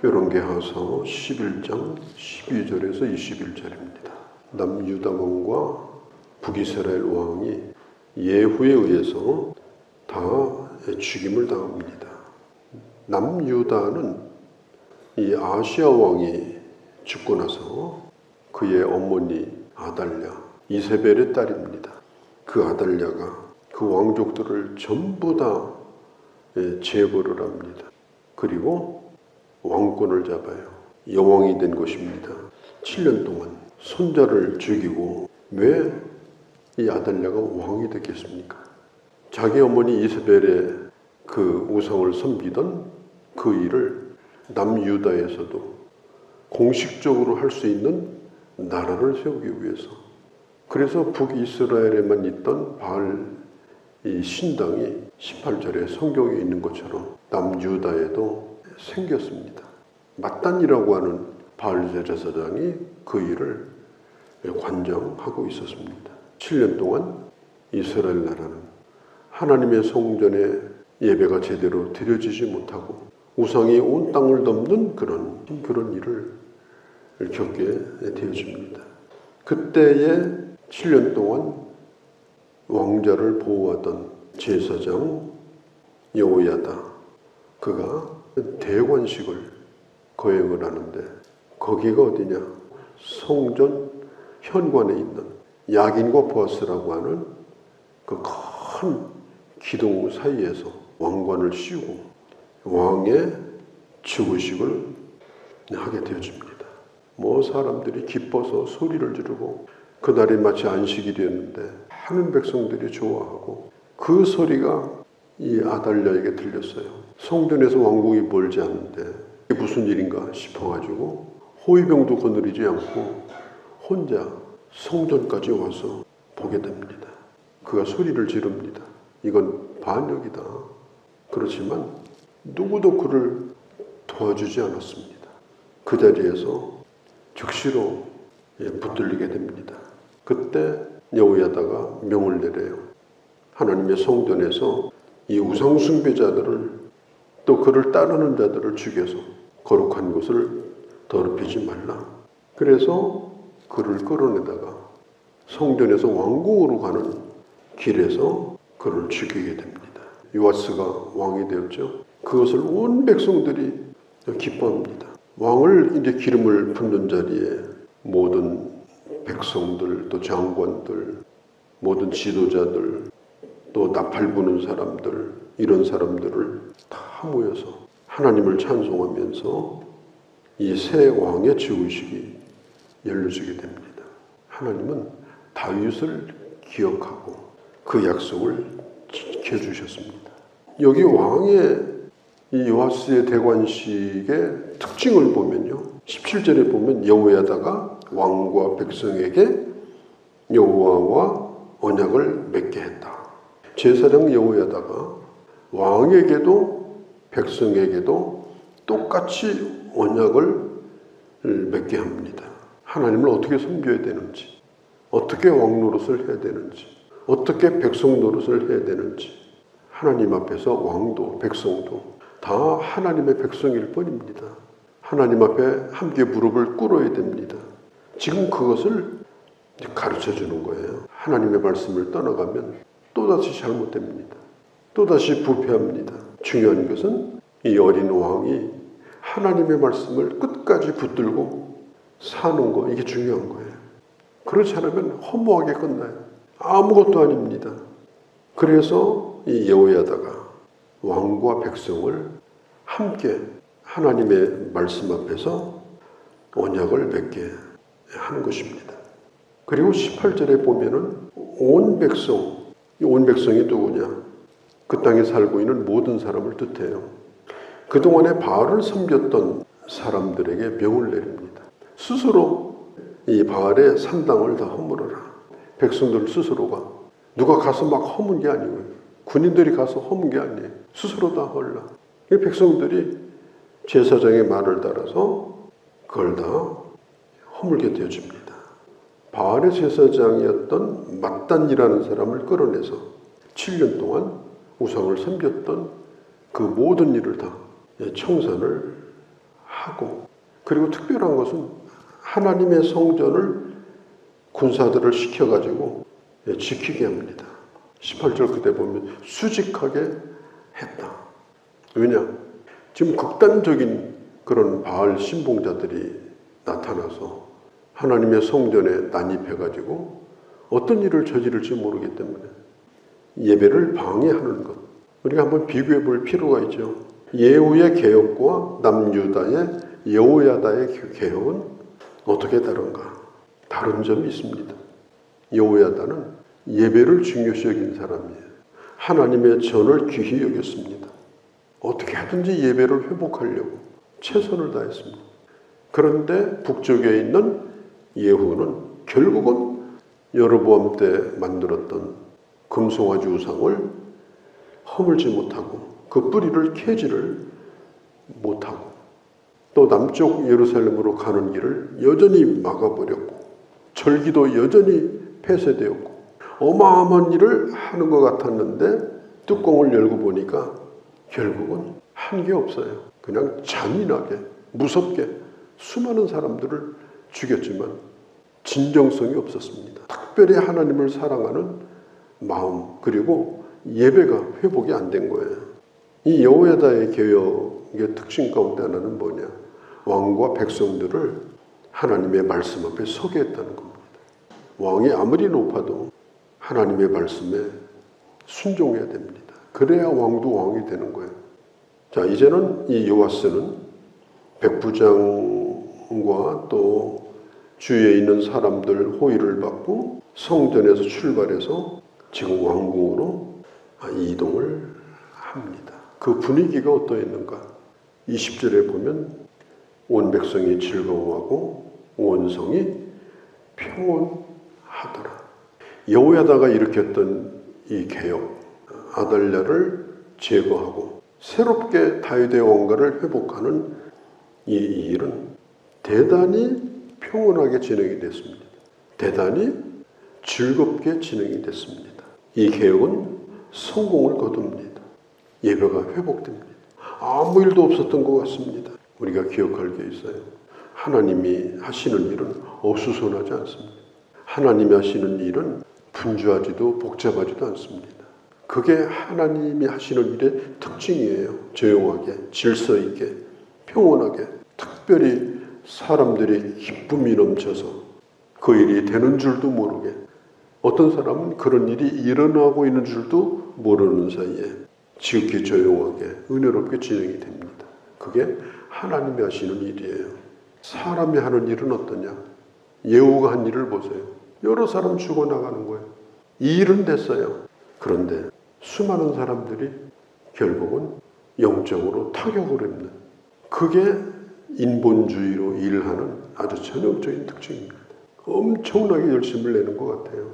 열왕기하서 11장 12절에서 21절입니다. 남유다 왕과 북이스라엘 왕이 예후에 의해서 다 죽임을 당합니다. 남유다는 이 아시아 왕이 죽고 나서 그의 어머니 아달랴, 이세벨의 딸입니다. 그 아달랴가 그 왕족들을 전부 다 제거를 합니다. 그리고 왕권을 잡아요. 여왕이 된 것입니다. 7년 동안 손자를 죽이고 왜 이 아달랴가 왕이 됐겠습니까? 자기 어머니 이세벨의 그 우상을 섬기던 그 일을 남유다에서도 공식적으로 할 수 있는 나라를 세우기 위해서, 그래서 북이스라엘에만 있던 바알 이 신당이 18절에 성경에 있는 것처럼 남유다에도 생겼습니다. 맏단이라고 하는 바알 제사장이 그 일을 관장하고 있었습니다. 7년 동안 이스라엘 나라는 하나님의 성전에 예배가 제대로 드려지지 못하고 우상이 온 땅을 덮는 그런 일을 겪게 되어집니다. 그때에 7년 동안 왕자를 보호하던 제사장 여호야다, 그가 대관식을 거행을 하는데 거기가 어디냐? 성전 현관에 있는 야긴과 보아스라고 하는 그 큰 기둥 사이에서 왕관을 씌우고 왕의 즉위식을 하게 되어집니다. 사람들이 기뻐서 소리를 지르고, 그날이 마치 안식이 되었는데 많은 백성들이 좋아하고, 그 소리가 이 아달랴에게 들렸어요. 성전에서 왕궁이 멀지 않은데 이게 무슨 일인가 싶어가지고 호위병도 거느리지 않고 혼자 성전까지 와서 보게 됩니다. 그가 소리를 지릅니다. 이건 반역이다. 그렇지만 누구도 그를 도와주지 않았습니다. 그 자리에서 즉시로 붙들리게 됩니다. 그때 여호야다가 명을 내려요. 하나님의 성전에서 이 우상 숭배자들을, 또 그를 따르는 자들을 죽여서 거룩한 곳을 더럽히지 말라. 그래서 그를 끌어내다가 성전에서 왕궁으로 가는 길에서 그를 죽이게 됩니다. 요아스가 왕이 되었죠. 그것을 온 백성들이 기뻐합니다. 왕을 이제 기름을 붓는 자리에 모든 백성들, 또 장관들, 모든 지도자들, 또 나팔 부는 사람들, 이런 사람들을 다 모여서 하나님을 찬송하면서 이 새 왕의 즉위식이 열려지게 됩니다. 하나님은 다윗을 기억하고 그 약속을 지켜주셨습니다. 여기 왕의 이 요아스의 대관식의 특징을 보면요, 17절에 보면 여호야다가 왕과 백성에게 여호와와 언약을 맺게 했다. 제사장 여호야다가 왕에게도 백성에게도 똑같이 언약을 맺게 합니다. 하나님을 어떻게 섬겨야 되는지, 어떻게 왕 노릇을 해야 되는지, 어떻게 백성 노릇을 해야 되는지, 하나님 앞에서 왕도 백성도 다 하나님의 백성일 뿐입니다. 하나님 앞에 함께 무릎을 꿇어야 됩니다. 지금 그것을 가르쳐 주는 거예요. 하나님의 말씀을 떠나가면 또다시 잘못됩니다. 또다시 부패합니다. 중요한 것은 이 어린 왕이 하나님의 말씀을 끝까지 붙들고 사는 거, 이게 중요한 거예요. 그렇지 않으면 허무하게 끝나요. 아무것도 아닙니다. 그래서 이 여호야다가 왕과 백성을 함께 하나님의 말씀 앞에서 언약을 맺게 하는 것입니다. 그리고 18절에 보면은 온 백성, 이 온 백성이 누구냐? 그 땅에 살고 있는 모든 사람을 뜻해요. 그동안에 바알을 섬겼던 사람들에게 명을 내립니다. 스스로 이 바알의 산당을 다 허물어라. 백성들 스스로가, 누가 가서 막 허문 게 아니고요, 군인들이 가서 허문 게 아니에요. 스스로 다 헐라. 이 백성들이 제사장의 말을 따라서 그걸 다 허물게 되어집니다. 바알의 제사장이었던 맏단이라는 사람을 끌어내서 7년 동안 우상을 섬겼던 그 모든 일을 다 청산을 하고 그리고 특별한 것은 하나님의 성전을 군사들을 시켜가지고 지키게 합니다. 18절 그때 보면 수직하게 했다. 왜냐? 지금 극단적인 그런 바알 신봉자들이 나타나서 하나님의 성전에 난입해가지고 어떤 일을 저지를지 모르기 때문에 예배를 방해하는 것. 우리가 한번 비교해 볼 필요가 있죠. 예후의 개혁과 남유다의 여호야다의 개혁은 어떻게 다른가? 다른 점이 있습니다. 여호야다는 예배를 중요시 여긴 사람이에요. 하나님의 전을 귀히 여겼습니다. 어떻게 하든지 예배를 회복하려고 최선을 다했습니다. 그런데 북쪽에 있는 예후는 결국은 여로보암 때 만들었던 금송아지 우상을 허물지 못하고 그 뿌리를 캐지를 못하고 또 남쪽 예루살렘으로 가는 길을 여전히 막아버렸고 절기도 여전히 폐쇄되었고 어마어마한 일을 하는 것 같았는데 뚜껑을 열고 보니까 결국은 한 게 없어요. 그냥 잔인하게 무섭게 수많은 사람들을 죽였지만 진정성이 없었습니다. 특별히 하나님을 사랑하는 마음 그리고 예배가 회복이 안 된 거예요. 이 여호야다의 개혁의 특징 가운데 하나는 뭐냐? 왕과 백성들을 하나님의 말씀 앞에 서게 했다는 겁니다. 왕이 아무리 높아도 하나님의 말씀에 순종해야 됩니다. 그래야 왕도 왕이 되는 거예요. 자, 이제는 이 요아스는 백부장과 또 주위에 있는 사람들 호의를 받고 성전에서 출발해서 지금 왕궁으로 이동을 합니다. 그 분위기가 어떠했는가? 20절에 보면 온 백성이 즐거워하고 온 성이 평온하더라. 여호야다가 일으켰던 이 개혁, 아달랴를 제거하고 새롭게 다윗의 왕가를 회복하는 이 일은 대단히 평온하게 진행이 됐습니다. 대단히 즐겁게 진행이 됐습니다. 이 개혁은 성공을 거둡니다. 예배가 회복됩니다. 아무 일도 없었던 것 같습니다. 우리가 기억할 게 있어요. 하나님이 하시는 일은 어수선하지 않습니다. 하나님이 하시는 일은 분주하지도 복잡하지도 않습니다. 그게 하나님이 하시는 일의 특징이에요. 조용하게, 질서 있게, 평온하게, 특별히 사람들이 기쁨이 넘쳐서 그 일이 되는 줄도 모르게, 어떤 사람은 그런 일이 일어나고 있는 줄도 모르는 사이에 지극히 조용하게 은혜롭게 진행이 됩니다. 그게 하나님이 하시는 일이에요. 사람이 하는 일은 어떠냐? 예후가 한 일을 보세요. 여러 사람 죽어나가는 거예요. 이 일은 됐어요. 그런데 수많은 사람들이 결국은 영적으로 타격을 입는, 그게 인본주의로 일하는 아주 전형적인 특징입니다. 엄청나게 열심을 내는 것 같아요.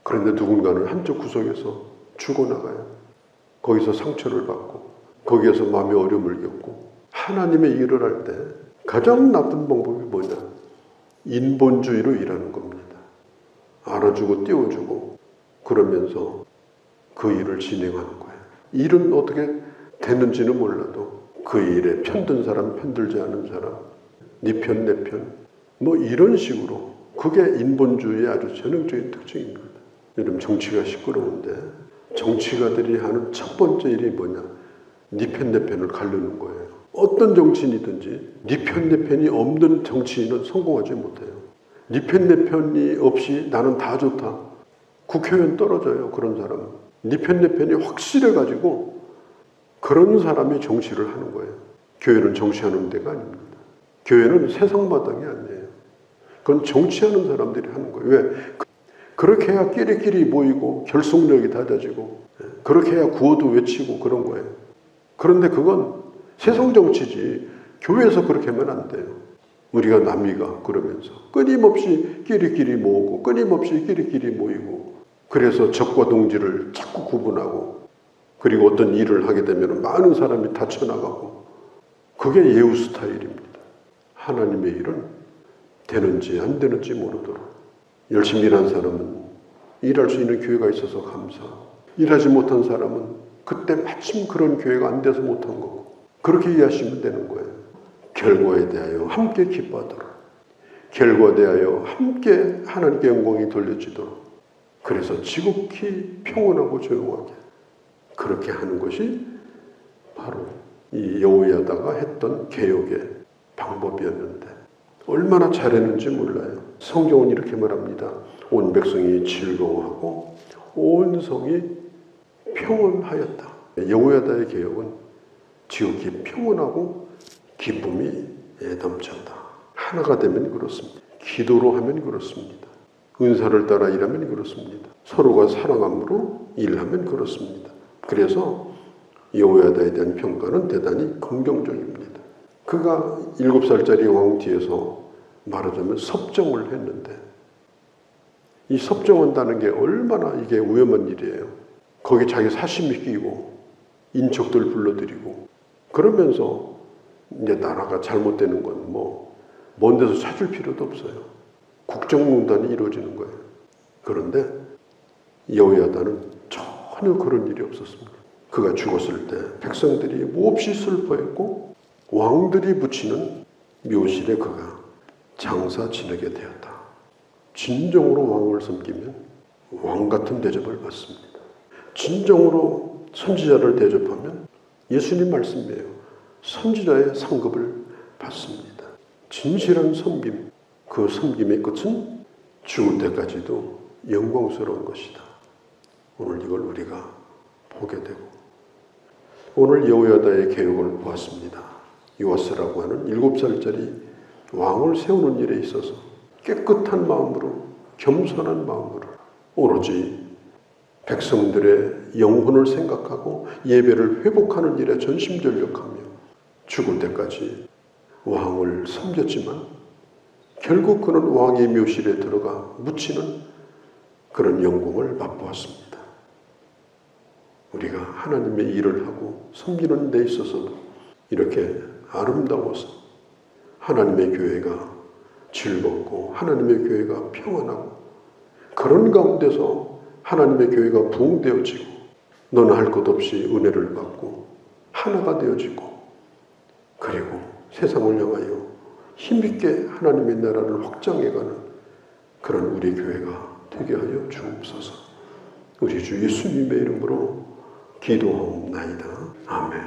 그런데 누군가는 한쪽 구석에서 죽어나가요. 거기서 상처를 받고 거기에서 마음의 어려움을 겪고. 하나님의 일을 할 때 가장 나쁜 방법이 뭐냐? 인본주의로 일하는 겁니다. 알아주고 띄워주고 그러면서 그 일을 진행하는 거예요. 일은 어떻게 되는지는 몰라도 그 일에 편든 사람, 편들지 않은 사람, 네 편, 내 편, 뭐 이런 식으로. 그게 인본주의의 아주 전형적인 특징입니다. 요즘 정치가 시끄러운데 정치가들이 하는 첫 번째 일이 뭐냐? 네 편, 내 편을 가르는 거예요. 어떤 정치인이든지 네 편, 내 편이 없는 정치인은 성공하지 못해요. 네 편, 내 편이 없이 나는 다 좋다. 국회의원 떨어져요. 그런 사람은. 네 편, 내 편이 확실해가지고 그런 사람이 정치를 하는 거예요. 교회는 정치하는 데가 아닙니다. 교회는 세상 마당이 아니에요. 그건 정치하는 사람들이 하는 거예요. 왜? 그렇게 해야 끼리끼리 모이고 결속력이 다져지고 그렇게 해야 구호도 외치고 그런 거예요. 그런데 그건 세상 정치지 교회에서 그렇게 하면 안 돼요. 우리가 남이가 그러면서 끊임없이 끼리끼리 모으고 끊임없이 끼리끼리 모이고 그래서 적과 동지를 자꾸 구분하고 그리고 어떤 일을 하게 되면 많은 사람이 다쳐나가고 그게 예후 스타일입니다. 하나님의 일은 되는지 안 되는지 모르도록 열심히 일한 사람은 일할 수 있는 교회가 있어서 감사하고 일하지 못한 사람은 그때 마침 그런 교회가 안 돼서 못한 거고 그렇게 이해하시면 되는 거예요. 결과에 대하여 함께 기뻐하도록, 결과에 대하여 함께 하나님께 영광이 돌려지도록, 그래서 지극히 평온하고 조용하게 그렇게 하는 것이 바로 이 여호야다가 했던 개혁의 방법이었는데 얼마나 잘했는지 몰라요. 성경은 이렇게 말합니다. 온 백성이 즐거워하고 온 성이 평온하였다. 여호야다의 개혁은 지극히 평온하고 기쁨이 넘쳤다. 하나가 되면 그렇습니다. 기도로 하면 그렇습니다. 은사를 따라 일하면 그렇습니다. 서로가 사랑함으로 일하면 그렇습니다. 그래서 여호야다에 대한 평가는 대단히 긍정적입니다. 그가 7살짜리 왕 뒤에서 말하자면 섭정을 했는데 이 섭정한다는 게 얼마나 이게 위험한 일이에요. 거기 자기 사심이 끼고 인척들 불러들이고 그러면서 이제 나라가 잘못되는 건 먼 데서 찾을 필요도 없어요. 국정농단이 이루어지는 거예요. 그런데 여호야다는 전혀 그런 일이 없었습니다. 그가 죽었을 때 백성들이 몹시 슬퍼했고 왕들이 붙이는 묘실에 그가 장사 지내게 되었다. 진정으로 왕을 섬기면 왕 같은 대접을 받습니다. 진정으로 선지자를 대접하면 예수님 말씀이에요. 선지자의 상급을 받습니다. 진실한 섬김, 그 섬김의 끝은 죽을 때까지도 영광스러운 것이다. 오늘 이걸 우리가 보게 되고 오늘 여호야다의 개혁을 보았습니다. 요아스라고 하는 7살짜리 왕을 세우는 일에 있어서 깨끗한 마음으로 겸손한 마음으로 오로지 백성들의 영혼을 생각하고 예배를 회복하는 일에 전심전력하며 죽을 때까지 왕을 섬겼지만 결국 그는 왕의 묘실에 들어가 묻히는 그런 영광을 맛보았습니다. 우리가 하나님의 일을 하고 섬기는 데 있어서도 이렇게 아름다워서 하나님의 교회가 즐겁고 하나님의 교회가 평안하고 그런 가운데서 하나님의 교회가 부흥되어지고 너는 할 것 없이 은혜를 받고 하나가 되어지고 그리고 세상을 향하여 힘있게 하나님의 나라를 확장해가는 그런 우리 교회가 되게 하여 주옵소서. 우리 주 예수님의 이름으로 기도하옵나이다. 아멘.